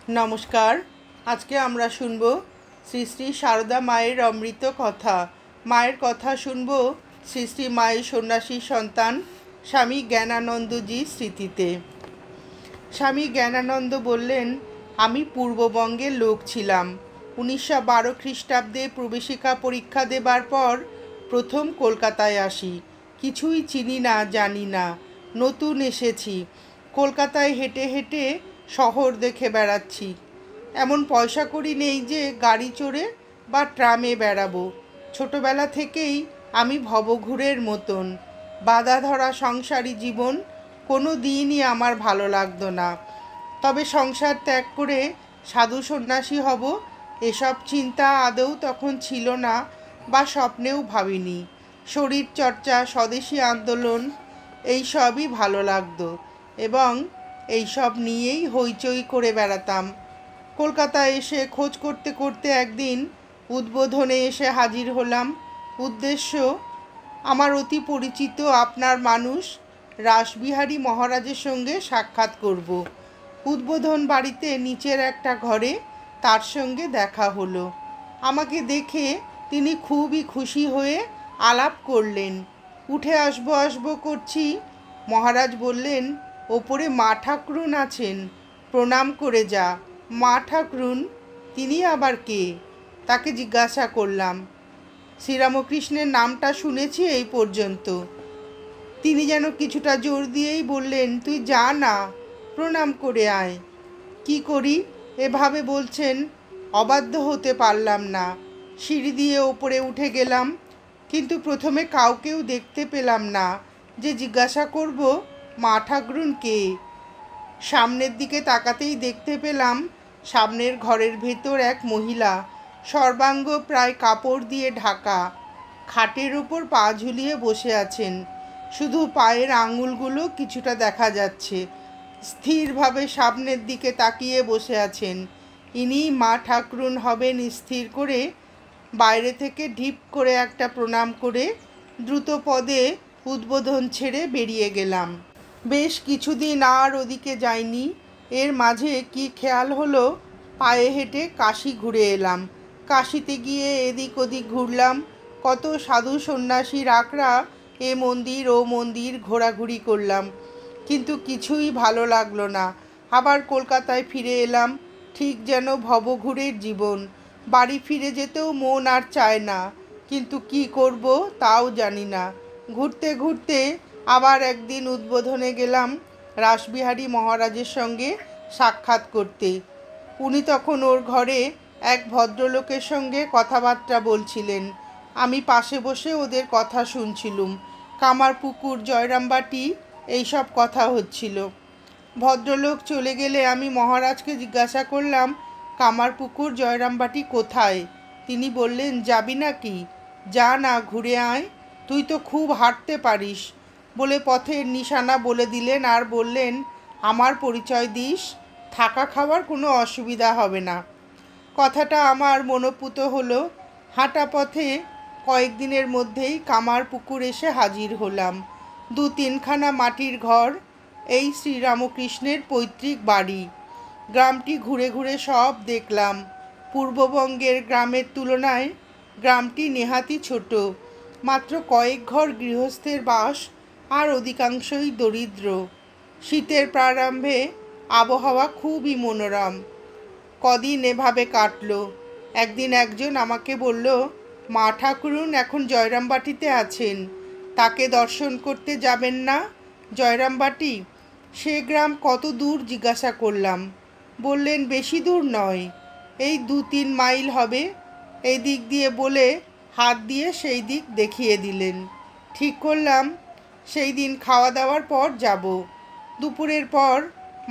নমস্কার। আজকে আমরা শুনব শ্রী শ্রী সারদা মায়ের অমৃত কথা। মায়ের কথা শুনব শ্রী শ্রী মায়ের সন্ন্যাসী সন্তান স্বামী জ্ঞানানন্দজির স্মৃতিতে। স্বামী জ্ঞানানন্দ বললেন, আমি পূর্ববঙ্গের লোক ছিলাম। 1912 খ্রিস্টাব্দে প্রবেশিকা পরীক্ষা দেবার পর প্রথম কলকাতায় আসি। কিছুই চিনি না, জানি না, নতুন এসেছি। কলকাতায় হেঁটে হেঁটে শহর দেখে বেড়াচ্ছি। এমন পয়সা কড়ি নেই যে গাড়ি চড়ে বা ট্রামে বেড়াবো। ছোটবেলা থেকেই আমি ভবঘুরের মতন। বাধা ধরা সংসারী জীবন কোনো দিনই আমার ভালো লাগতো না। তবে সংসার ত্যাগ করে সাধু সন্ন্যাসী হব এসব চিন্তা আদৌ তখন ছিল না বা স্বপ্নেও ভাবিনি। শরীরচর্চা, স্বদেশী আন্দোলন এই সবই ভালো লাগতো এবং এই সব নিয়েই হইচই করে বেড়াতাম। কলকাতায় এসে খোঁজ করতে করতে একদিন উদ্বোধনে এসে হাজির হলাম। উদ্দেশ্য, আমার অতি পরিচিত আপনার মানুষ রাসবিহারী মহারাজের সঙ্গে সাক্ষাৎ করব। উদ্বোধন বাড়িতে নিচের একটা ঘরে তার সঙ্গে দেখা হলো। আমাকে দেখে তিনি খুবই খুশি হয়ে আলাপ করলেন। উঠে আসবো করছি, মহারাজ বললেন, ওপরে মা ঠাকরুন আছেন, প্রণাম করে যা। মা ঠাকরুন? তিনি আবার কে? তাকে জিজ্ঞাসা করলাম। শ্রীরামকৃষ্ণের নামটা শুনেছি এই পর্যন্ত। তিনি যেন কিছুটা জোর দিয়েই বললেন, তুই যা না, প্রণাম করে আয়। কি করি, এভাবে বলছেন, অবাধ্য হতে পারলাম না। সিঁড়ি দিয়ে ওপরে উঠে গেলাম, কিন্তু প্রথমে কাউকেও দেখতে পেলাম না যে জিজ্ঞাসা করব মা ঠাকরুন কে। সামনের দিকে তাকাতেই দেখতে পেলাম সামনের ঘরের ভেতর এক মহিলা, সর্বাঙ্গ প্রায় কাপড় দিয়ে ঢাকা, খাটের ওপর পা ঝুলিয়ে বসে আছেন। শুধু পায়ের আঙুলগুলো কিছুটা দেখা যাচ্ছে। স্থিরভাবে সামনের দিকে তাকিয়ে বসে আছেন। ইনি মা ঠাকরুন হবেন স্থির করে বাইরে থেকে ঢিপ করে একটা প্রণাম করে দ্রুত পদে উদ্বোধন ছেড়ে বেরিয়ে গেলাম। বেশ কিছুদিন আর ওদিকে যাইনি। এর মাঝে কি খেয়াল হলো, পায়ে হেঁটে কাশী ঘুরে এলাম। কাশীতে গিয়ে এদিক ওদিক ঘুরলাম। কত সাধু সন্ন্যাসীর আকড়া, এ মন্দির ও মন্দির ঘোরাঘুরি করলাম, কিন্তু কিছুই ভালো লাগলো না। আবার কলকাতায় ফিরে এলাম। ঠিক যেন ভবঘুরের জীবন। বাড়ি ফিরে যেতেও মন আর চায় না, কিন্তু কি করব তাও জানি না। ঘুরতে ঘুরতে আবার একদিন উদ্বোধনে গেলাম রাসবিহারী মহারাজের সঙ্গে সাক্ষাৎ করতে। উনি তখন ওর ঘরে এক ভদ্রলোকের সঙ্গে কথাবার্তা বলছিলেন। আমি পাশে বসে ওদের কথা শুনছিলুম। কামারপুকুর, জয়রামবাটি এইসব কথা হচ্ছিল। ভদ্রলোক চলে গেলে আমি মহারাজকে জিজ্ঞাসা করলাম, কামারপুকুর, জয়রামবাটি কোথায়? তিনি বললেন, যাবি নাকি? যা না, ঘুরে আয়, তুই তো খুব হাঁটতে পারিস, বলে পথের নিশানা বলে দিলেন আর বললেন, আমার পরিচয় দিস, থাকা খাওয়ার কোনো অসুবিধা হবে না। কথাটা আমার মনোপুত হলো। হাঁটা পথে কয়েকদিনের মধ্যেই কামারপুকুর এসে হাজির হলাম। 2-3খানা মাটির ঘর, এই শ্রীরামকৃষ্ণের পৈতৃক বাড়ি। গ্রামটি ঘুরে ঘুরে সব দেখলাম। পূর্ববঙ্গের গ্রামের তুলনায় গ্রামটি নেহাতি ছোট। মাত্র কয়েক ঘর গৃহস্থের বাস, আর অধিকাংশই দরিদ্র। শীতের প্রারম্ভে আবহাওয়া খুবই মনোরম। কদিন এভাবে কাটল। একদিন একজন আমাকে বলল, মা ঠাকুরুন এখন জয়রামবাটিতে আছেন, তাকে দর্শন করতে যাবেন না? জয়রামবাটি? সে গ্রাম কত দূর জিজ্ঞাসা করলাম। বললেন, বেশি দূর নয়, এই 2-3 মাইল হবে। এই দিক দিয়ে বলে হাত দিয়ে সেই দিক দেখিয়ে দিলেন। ঠিক করলাম সেই দিন খাওয়া দাওয়ার পর যাব। দুপুরের পর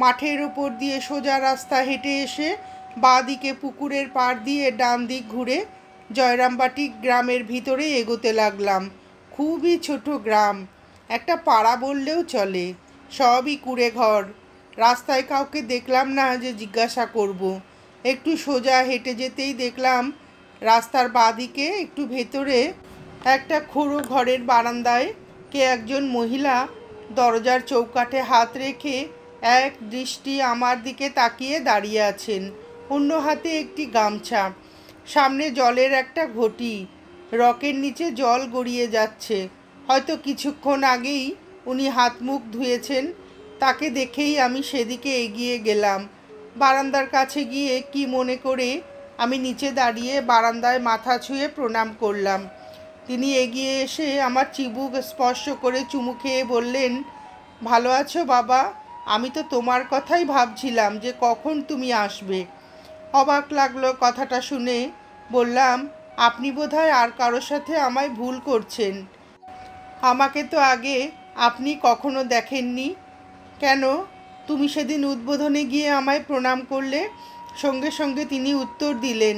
মাঠের ওপর দিয়ে সোজা রাস্তা হেঁটে এসে বাঁ দিকে পুকুরের পাড় দিয়ে ডান দিক ঘুরে জয়রামবাটি গ্রামের ভিতরে এগোতে লাগলাম। খুবই ছোট গ্রাম, একটা পাড়া বললেও চলে। সবই কুঁড়ে ঘর। রাস্তায় কাউকে দেখলাম না যে জিজ্ঞাসা করব। একটু সোজা হেঁটে যেতেই দেখলাম রাস্তার বাঁ দিকে একটু ভেতরে একটা খুঁড়ো ঘরের বারান্দায় কে একজন মহিলা দরজার চৌকাঠে হাত রেখে এক দৃষ্টি আমার দিকে তাকিয়ে দাঁড়িয়ে আছেন, অন্য হাতে একটি গামছা, সামনে জলের একটা ঘটি, রকের নিচে জল গড়িয়ে যাচ্ছে। হয়তো কিছুক্ষণ আগেই উনি হাত মুখ ধুয়েছেন। তাকে দেখেই আমি সেদিকে এগিয়ে গেলাম। বারান্দার কাছে গিয়ে কি মনে করে আমি নিচে দাঁড়িয়ে বারান্দায় মাথা ছুঁয়ে প্রণাম করলাম। তিনি এগিয়ে এসে আমার চিবুক স্পর্শ করে চুমু খেয়ে বললেন, ভালো আছো বাবা? আমি তো তোমার কথাই ভাবছিলাম যে কখন তুমি আসবে। অবাক লাগলো কথাটা শুনে। বললাম, আপনি বোধহয় আর কারোর সাথে আমায় ভুল করছেন। আমাকে তো আগে আপনি কখনো দেখেননি। কেন? তুমি সেদিন উদ্বোধনে গিয়ে আমায় প্রণাম করলে। সঙ্গে সঙ্গে তিনি উত্তর দিলেন।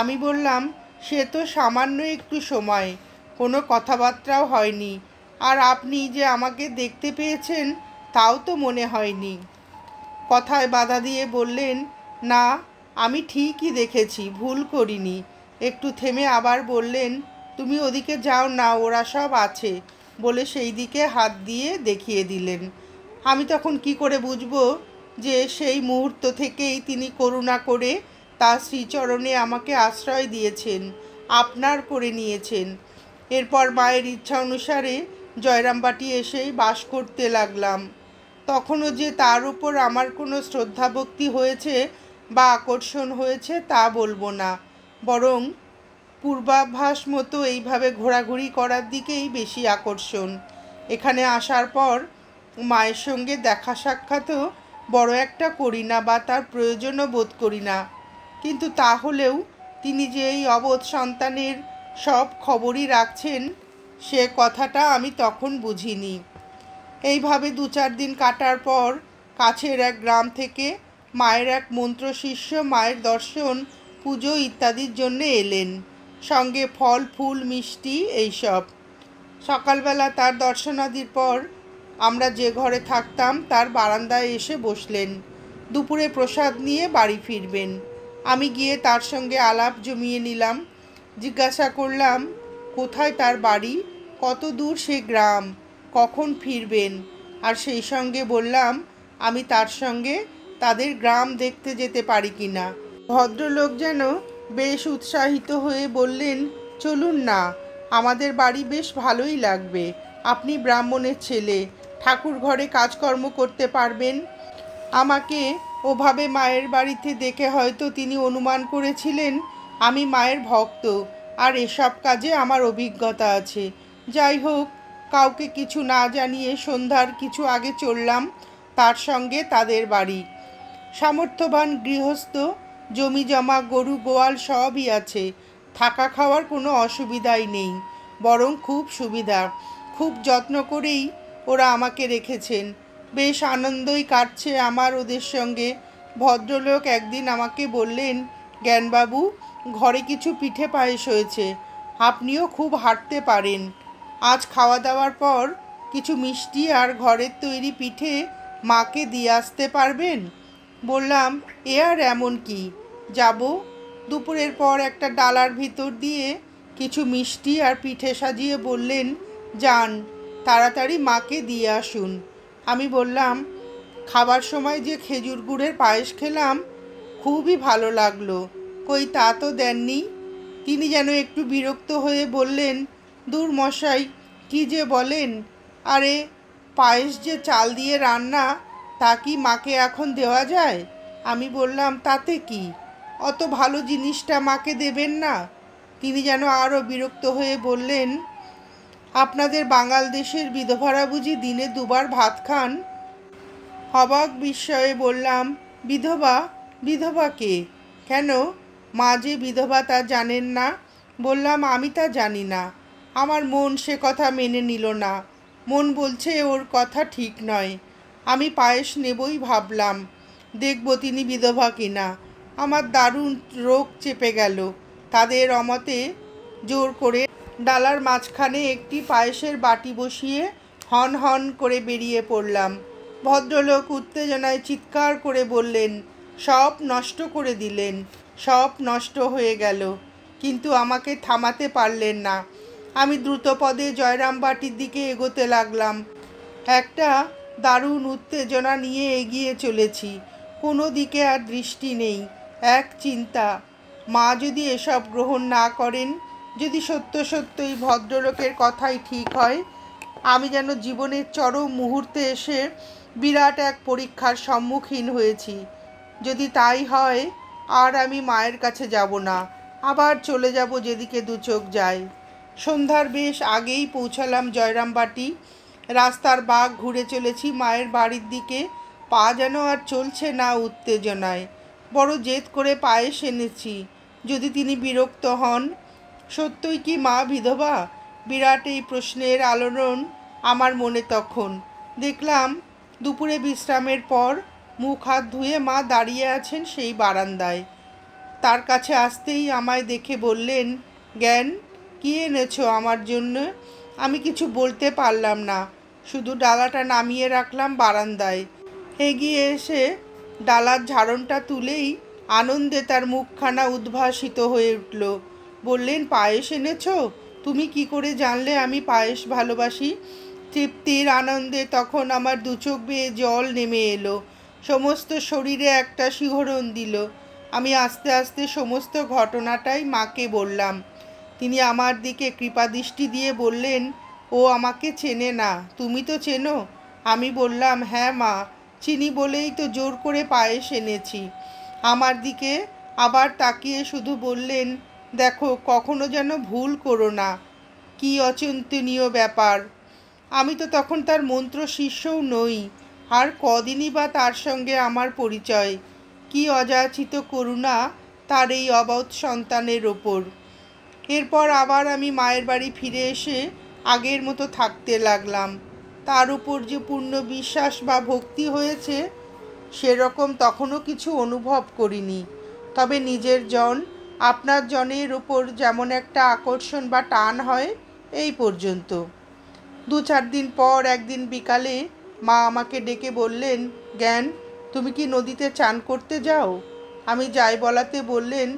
আমি বললাম, সে তো সামান্য একটু সময়, কোনো কথাবার্তাও হয়নি। আর আপনি যে আমাকে দেখতে পেয়েছেন তাও তো মনে হয়নি। কথায় বাধা দিয়ে বললেন, না, আমি ঠিকই দেখেছি, ভুল করিনি। একটু থেমে আবার বললেন, তুমি ওদিকে যাও না, ওরা সব আছে, বলে সেই দিকে হাত দিয়ে দেখিয়ে দিলেন। আমি তখন কি করে বুঝবো যে সেই মুহূর্ত থেকেই তিনি করুণা করে তার শ্রীচরণে আমাকে আশ্রয় দিয়েছেন, আপনার করে নিয়েছেন। এরপর মায়ের ইচ্ছা অনুসারে জয়রামবাটি এসেই বাস করতে লাগলাম। তখনও যে তার উপর আমার কোনো শ্রদ্ধাভক্তি হয়েছে বা আকর্ষণ হয়েছে তা বলবো না, বরং পূর্বাভাস মতো এইভাবে ঘোরাঘুরি করার দিকেই বেশি আকর্ষণ। এখানে আসার পর মায়ের সঙ্গে দেখা সাক্ষাৎও বড় একটা করি না বা তার প্রয়োজনও বোধ করি না। কিন্তু তাহলেও তিনি যে এই অবোধ সন্তানের সব খবরই রাখছেন সে কথাটা আমি তখন বুঝিনি। এইভাবে 2-4 দিন কাটার পর কাছের এক গ্রাম থেকে মায়ের এক মন্ত্রশিষ্য মায়ের দর্শন, পুজো ইত্যাদির জন্যে এলেন, সঙ্গে ফল ফুল মিষ্টি এইসব। সকালবেলা তার দর্শনাদির পর আমরা যে ঘরে থাকতাম তার বারান্দায় এসে বসলেন। দুপুরে প্রসাদ নিয়ে বাড়ি ফিরবেন। আমি গিয়ে তার সঙ্গে আলাপ জমিয়ে নিলাম। জিজ্ঞাসা করলাম কোথায় তার বাড়ি, কত দূর সে গ্রাম, কখন ফিরবেন। আর সেই সঙ্গে বললাম আমি তার সঙ্গে তাদের গ্রাম দেখতে যেতে পারি কি না। ভদ্রলোক যেন বেশ উৎসাহিত হয়ে বললেন, চলুন না, আমাদের বাড়ি বেশ ভালোই লাগবে। আপনি ব্রাহ্মণের ছেলে, ঠাকুর ঘরে কাজকর্ম করতে পারবেন। আমাকে ওভাবে মায়ের বাড়িতে দেখে হয়তো তিনি অনুমান করেছিলেন আমি মায়ের ভক্ত আর এসব কাজে আমার অভিজ্ঞতা আছে। যাই হোক, কাউকে কিছু না জানিয়ে সন্ধ্যার কিছু আগে চললাম তার সঙ্গে তাদের বাড়ি। সামর্থ্যবান গৃহস্থ, জমি জমা গরু গোয়াল সবই আছে, থাকা খাওয়ার কোনো অসুবিধাই নেই, বরং খুব সুবিধা। খুব যত্ন করেই ওরা আমাকে রেখেছেন। বেশ আনন্দই কাটছে আমার ওদের সঙ্গে। ভদ্রলোক একদিন আমাকে বললেন, জ্ঞানবাবু, ঘরে কিছু পিঠে পায়েস হয়েছে, আপনিও খুব হাঁটতে পারেন। আজ খাওয়া দাওয়ার পর কিছু মিষ্টি আর ঘরের তৈরি পিঠে মাকে দিয়ে আসতে পারবেন? বললাম, এ আর এমন কি, যাব। দুপুরের পর একটা ডালার ভিতর দিয়ে কিছু মিষ্টি আর পিঠে সাজিয়ে বললেন, যান, তাড়াতাড়ি মাকে দিয়ে আসুন। আমি বললাম, খাবার সময় যে খেজুর গুড়ের পায়েস খেলাম, খুবই ভালো লাগলো, কই তা তো দেননি। তিনি যেন একটু বিরক্ত হয়ে বললেন, দূর মশাই, কী যে বলেন, আরে পায়েস যে চাল দিয়ে রান্না, তা কি মাকে এখন দেওয়া যায়? আমি বললাম, তাতে কি, অত ভালো জিনিসটা মাকে দেবেন না? তিনি যেন আরও বিরক্ত হয়ে বললেন, আপনাদের বাঙাল দেশের বিধবারা বুঝি দিনে 2 বার ভাত খান? অবাক বিস্ময়ে বললাম, বিধবা? বিধবা কে? কেন, মা যে বিধবা তা জানেন না? বললাম, আমি তা জানি না। আমার মন সে কথা মেনে নিল না। মন বলছে ওর কথা ঠিক নয়। আমি পায়েস নেবই ভাবলাম, দেখব তিনি বিধবা কিনা। আমার দারুণ রোগ চেপে গেল। তাদের অমতে জোর করে ডালার মাঝখানে একটি পায়েসের বাটি বসিয়ে হন হন করে বেরিয়ে পড়লাম। ভদ্রলোক উত্তেজনায় চিৎকার করে বললেন, সব নষ্ট করে দিলেন, সব নষ্ট হয়ে গেল। কিন্তু আমাকে থামাতে পারলেন না। আমি দ্রুতপদে জয়রামবাটির দিকে এগোতে লাগলাম। একটা দারুণ উত্তেজনা নিয়ে এগিয়ে চলেছি। কোনো দিকে আর দৃষ্টি নেই, এক চিন্তা, মা যদি এসব গ্রহণ না করেন, যদি সত্য সত্যই ভদ্রলোকের কথাই ঠিক হয়, আমি যেন জীবনের চরম মুহূর্তে এসে বিরাট এক পরীক্ষার সম্মুখীন হয়েছি। যদি তাই হয়, আর আমি মায়ের কাছে যাব না, আবার চলে যাব যেদিকে দু চোখ যায়। সন্ধ্যার বেশ আগেই পৌঁছালাম জয়রামবাটি। রাস্তার বাঁক ঘুরে চলেছি মায়ের বাড়ির দিকে। পা যেন আর চলছে না উত্তেজনায়। বড় জেদ করে পায়েস এনেছি, যদি তিনি বিরক্ত হন। সত্যই কি মা বিধবা? বিরাট এই প্রশ্নের আলোড়ন আমার মনে তখন। দেখলাম দুপুরে বিশ্রামের পর মুখ হাত ধুয়ে মা দাঁড়িয়ে আছেন সেই বারান্দায়। তার কাছে আসতেই আমায় দেখে বললেন, জ্ঞান, কী এনেছো আমার জন্য? আমি কিছু বলতে পারলাম না, শুধু ডালাটা নামিয়ে রাখলাম বারান্দায়। এগিয়ে এসে ডালার ঝাড়নটা তুলেই আনন্দে তার মুখখানা উদ্ভাসিত হয়ে উঠল। বললেন, পায়েস এনেছো? তুমি কি করে জানলে আমি পায়েস ভালোবাসি? তৃপ্তির আনন্দে তখন আমার দু চোখ বেয়ে জল নেমে এলো, সমস্ত শরীরে একটা শিহরণ দিল। আমি আস্তে আস্তে সমস্ত ঘটনাটাই মাকে বললাম। তিনি আমার দিকে কৃপাদৃষ্টি দিয়ে বললেন, ও আমাকে চেনে না, তুমি তো চেনো? আমি বললাম, হ্যাঁ মা, চিনি বলেই তো জোর করে পায়েস এনেছি। আমার দিকে আবার তাকিয়ে শুধু বললেন, দেখো, কখনো যেন ভুল করো না। কী অচিন্তনীয় ব্যাপার! আমি তো তখন তার মন্ত্র শিষ্যও নই, আর কদিনই বা তার সঙ্গে আমার পরিচয়। কি অযাচিত করুণা তার এই অবধ সন্তানের ওপর! এরপর আবার আমি মায়ের বাড়ি ফিরে এসে আগের মতো থাকতে লাগলাম। তার উপর যে পূর্ণ বিশ্বাস বা ভক্তি হয়েছে, সেরকম তখনও কিছু অনুভব করিনি। তবে নিজের জন, আপনার জনের ওপর যেমন একটা আকর্ষণ বা টান হয়, এই পর্যন্ত। 2-4 দিন পর একদিন বিকালে মা আমাকে ডেকে বললেন, জ্ঞান, তুমি কি নদীতে চান করতে যাও? আমি যাই বলাতে বললেন,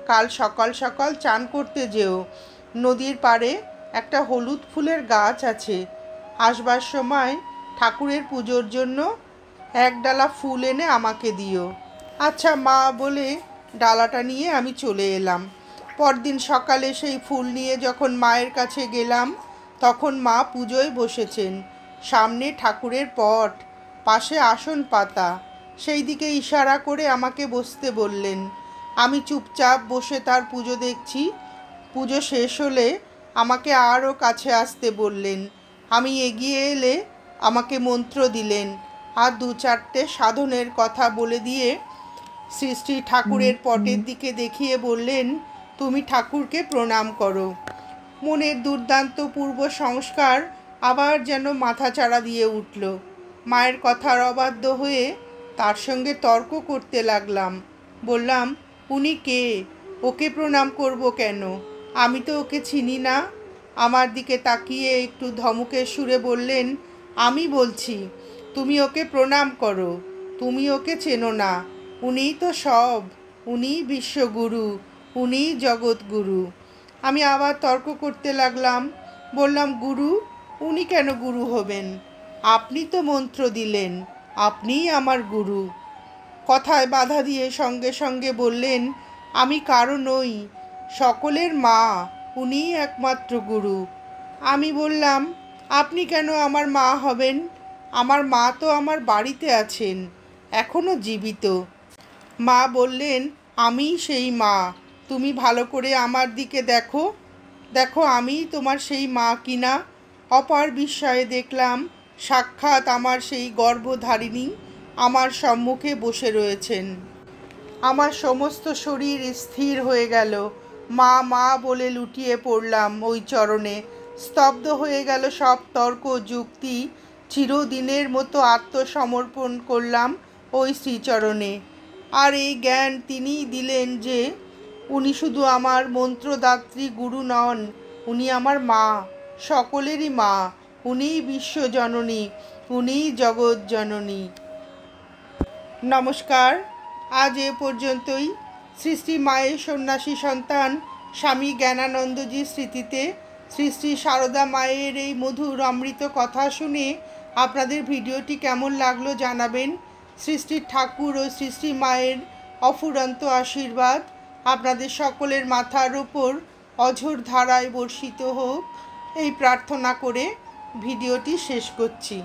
কাল সকাল সকাল চান করতে যেও। নদীর পাড়ে একটা হলুদ ফুলের গাছ আছে। আসবার সময় ঠাকুরের পুজোর জন্য এক ডালা ফুল এনে আমাকে দিও। আচ্ছা মা বলে ডালাটা নিয়ে আমি চলে এলাম। পরদিন সকালে সেই ফুল নিয়ে যখন মায়ের কাছে গেলাম, তখন মা পুজোয় বসেছেন। সামনে ঠাকুরের পট, পাশে আসন পাতা। সেই দিকে ইশারা করে আমাকে বসতে বললেন। আমি চুপচাপ বসে তার পুজো দেখছি। পুজো শেষ হলে আমাকে আরও কাছে আসতে বললেন। আমি এগিয়ে এলে আমাকে মন্ত্র দিলেন, আর 2-4টে সাধনের কথা বলে দিয়ে শ্রী শ্রী ঠাকুরের পটের দিকে দেখিয়ে বললেন, তুমি ঠাকুরকে প্রণাম করো। মনের দুর্দান্ত পূর্ব সংস্কার আবার যেন মাথাচাড়া দিয়ে উঠল। মায়ের কথার অবাধ্য হয়ে তার সঙ্গে তর্ক করতে লাগলাম। বললাম, উনি কে? ওকে প্রণাম করব কেন? আমি তো ওকে চিনি না। আমার দিকে তাকিয়ে একটু ধমকের সুরে বললেন, আমি বলছি, তুমি ওকে প্রণাম করো। তুমি ওকে চেনো না। উনিই তো সব, উনিই বিশ্বগুরু, উনিই জগৎগুরু। আমি আবার তর্ক করতে লাগলাম। বললাম, গুরু? উনি কেন গুরু হবেন? আপনি তো মন্ত্র দিলেন, আপনিই আমার গুরু। কথায় বাধা দিয়ে সঙ্গে সঙ্গে বললেন, আমি কারো নই, সকলের মা, উনিই একমাত্র গুরু। আমি বললাম, আপনি কেন আমার মা হবেন? আমার মা তো আমার বাড়িতে আছেন, এখনও জীবিত। মা বললেন, আমিই সেই মা। তুমি ভালো করে আমার দিকে দেখো, দেখো আমিই তোমার সেই মা কিনা। অপার বিস্ময়ে দেখলাম সাক্ষাৎ আমার সেই গর্ভধারিণী আমার সম্মুখে বসে রয়েছেন। আমার সমস্ত শরীর স্থির হয়ে গেল। মা মা বলে লুটিয়ে পড়লাম ওই চরণে। স্তব্ধ হয়ে গেল সব তর্ক যুক্তি। চিরদিনের মতো আত্মসমর্পণ করলাম ওই শ্রীচরণে। আর এই জ্ঞান তিনিই দিলেন যে উনি শুধু আমার মন্ত্রদাত্রী গুরু নন, উনি আমার মা, সকলেরই মা। উনিই বিশ্বজননী, উনিই জগৎজননী। নমস্কার। আজ এ পর্যন্তই। শ্রী শ্রী মায়ের সন্ন্যাসী সন্তান স্বামী জ্ঞানানন্দজির স্মৃতিতে শ্রী শ্রী সারদা মায়ের এই মধুর অমৃত কথা শুনে আপনাদের ভিডিওটি কেমন লাগলো জানাবেন। সৃষ্টি ঠাকুর ও সৃষ্টি মায়ের অফুরন্ত আশীর্বাদ আপনাদের সকলের মাথার উপর অঝোর ধারায় বর্ষিত হোক, এই প্রার্থনা করে ভিডিওটি শেষ করছি।